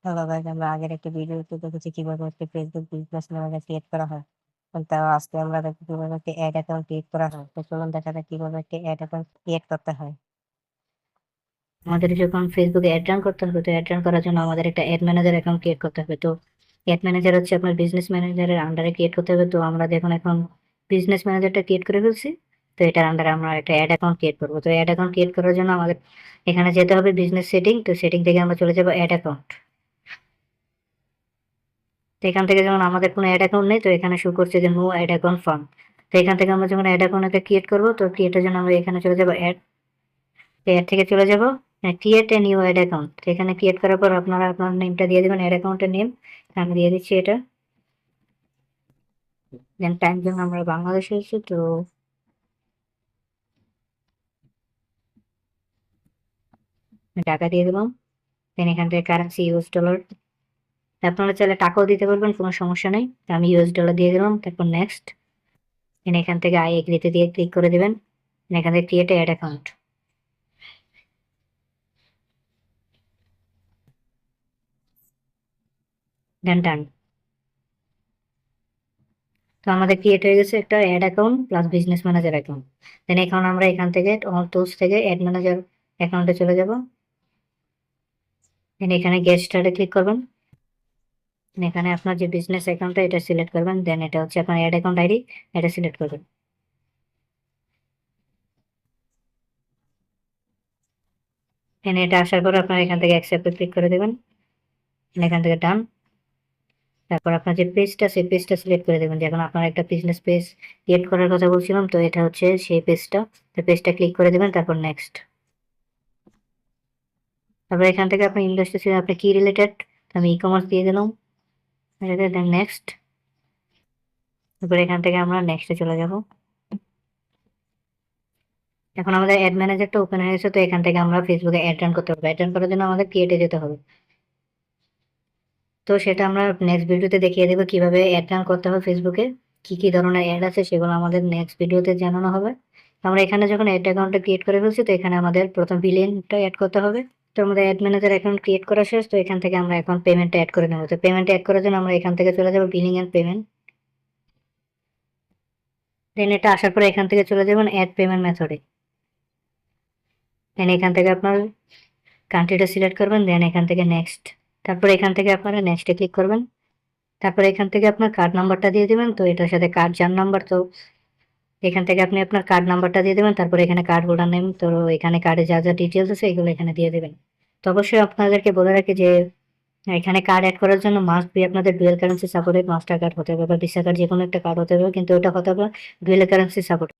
Hello guys, আমরা আগের একটা ভিডিওতে দেখেছি কিভাবে একটা ফেসবুক বিজনেস ম্যানেজার ক্রিয়েট করা হয়। তো আজকে আমরা দেখি কিভাবে একটা অ্যাড অ্যাকাউন্ট ক্রিয়েট করা হয়। তো চলুন দেখা যাক কিভাবে একটা অ্যাড অ্যাকাউন্ট ক্রিয়েট করতে হয়। আমাদের যখন ফেসবুকে অ্যাড রান করতে হবে, তো অ্যাড রান করার জন্য আমাদের একটা অ্যাড ম্যানেজার অ্যাকাউন্ট ক্রিয়েট করতে হবে। তো অ্যাড ম্যানেজার হচ্ছে আপনার বিজনেস ম্যানেজারের আন্ডারে ক্রিয়েট করতে হবে। তো আমরা দেখুন এখন বিজনেস ম্যানেজারটা ক্রিয়েট করে ফেলছি। তো এটার আন্ডারে আমরা একটা অ্যাড অ্যাকাউন্ট ক্রিয়েট করবো। তো অ্যাড অ্যাকাউন্ট ক্রিয়েট করার জন্য আমাদের এখানে যেতে হবে বিজনেস সেটিং। তো সেটিং থেকে আমরা চলে যাবো অ্যাড অ্যাকাউন্ট। তো এখান থেকে যেমন আমাদের কোনো অ্যাড অ্যাকাউন্ট নেই, তো এখানে শো করছে যে নো অ্যাড অ্যাকাউন্ট ফার্ম। তো এখান থেকে আমরা যখন অ্যাড অ্যাকাউন্ট একটা ক্রিয়েট করবো, তো ক্রিয়েটের জন্য আমরা এখানে চলে যাবো অ্যাড থেকে চলে যাব create a new ad account. এখানে ক্রিয়েট করার পর আপনারা আপনার নেমটা দিয়ে দেবেন, অ্যাড অ্যাকাউন্টের নেম। আমি দিয়ে দিচ্ছি এটা। দেন টাইম জোন আমরা বাংলাদেশে এসেছি, তো টাকা দিয়ে দিলাম। দেন এখান থেকে কারেন্সি ইউএস ডলার। আপনারা চাইলে টাকাও দিতে পারবেন, কোনো সমস্যা নেই। তো আমি ইউএস ডলার দিয়ে দিলাম, তারপর নেক্সট। দেন এখান থেকে আই এগ্রিতে দিয়ে ক্লিক করে দেবেন। এখান থেকে create ad account. Then done. তো আমাদের ক্রিয়েট হয়ে গেছে একটা ad account plus business manager account. Then এখন আমরা এখান থেকে অল টুলস থেকে অ্যাড ম্যানেজার অ্যাকাউন্টে চলে যাব। দেন এখানে গেট স্টার্টে ক্লিক করবেন। এখানে আপনার যে বিজনেস অ্যাকাউন্টটা এটা সিলেক্ট করবেন। দেন এটা হচ্ছে আপনার অ্যাড অ্যাকাউন্ট আইডি, এটা সিলেক্ট করবেন। দেন এটা আসার পর আপনার এখান থেকে অ্যাকসেপ্টে ক্লিক করে দেবেন। এখান থেকে ডান। তারপর আপনার যে পেজটা, সেই পেজটা সিলেক্ট করে দেবেন। যখন আপনার একটা বিজনেস পেজ ক্রিয়েট করার কথা বলছিলাম, তো এটা হচ্ছে সেই পেজটা। তো পেজটা ক্লিক করে দেবেন, তারপর নেক্সট। তারপর এখান থেকে আপনি ইন্ডাস্ট্রি ছিল আপনি কি রিলেটেড, আমি ই কমার্স দিয়ে দিলাম। Then next. তারপর এখান থেকে আমরা নেক্সটে চলে যাব। এখন আমাদের অ্যাড ম্যানেজারটা ওপেন হয়ে গেছে। তো এখান থেকে আমরা ফেসবুকে অ্যাড রান করতে হবে। অ্যাড রান করার জন্য আমাদের ক্রিয়েটে যেতে হবে। তো সেটা আমরা নেক্সট ভিডিওতে দেখিয়ে দেবো কিভাবে অ্যাড রান করতে হবে ফেসবুকে। কি কি ধরনের অ্যাড আছে সেগুলো আমাদের নেক্সট ভিডিওতে জানানো হবে। আমরা এখানে যখন অ্যাড অ্যাকাউন্টটা ক্রিয়েট করে ফেলছি, তো এখানে আমাদের প্রথম বিলিংটা অ্যাড করতে হবে। তো আমাদের অ্যাড ম্যানেজার অ্যাকাউন্ট ক্রিয়েট করা শেষ। তো এখান থেকে আমরা এখন পেমেন্টটা অ্যাড করে নেবো। তো পেমেন্ট অ্যাড করার জন্য আমরা এখান থেকে চলে যাবো বিলিং অ্যান্ড পেমেন্ট। দেন এটা আসার পরে এখান থেকে চলে যাবেন অ্যাড পেমেন্ট মেথডে। দেন এখান থেকে আপনার কান্ট্রিটা সিলেক্ট করবেন। দেন এখান থেকে নেক্সট। তারপর এখান থেকে আপনারা নেক্সটে ক্লিক করবেন। তারপর এখান থেকে আপনার কার্ড নাম্বারটা দিয়ে দেবেন। তো এটার সাথে কার্ড যার নাম্বার, তো এখান থেকে আপনি আপনার কার্ড নাম্বারটা দিয়ে দেবেন। তারপর এখানে কার্ড হোল্ডার নেম, তো এখানে কার্ডে যা যা ডিটেলস আছে এগুলো এখানে দিয়ে দেবেন। তো অবশ্যই আপনাদেরকে বলে রাখি যে এখানে কার্ড অ্যাড করার জন্য মাস্ট বি আপনাদের dual currency supported master card হতে হবে বা ভিসা কার্ড, যে কোনো একটা কার্ড হতে হবে, কিন্তু ওটা হতে হবে ডুয়েল কারেন্সি সাপোর্ট।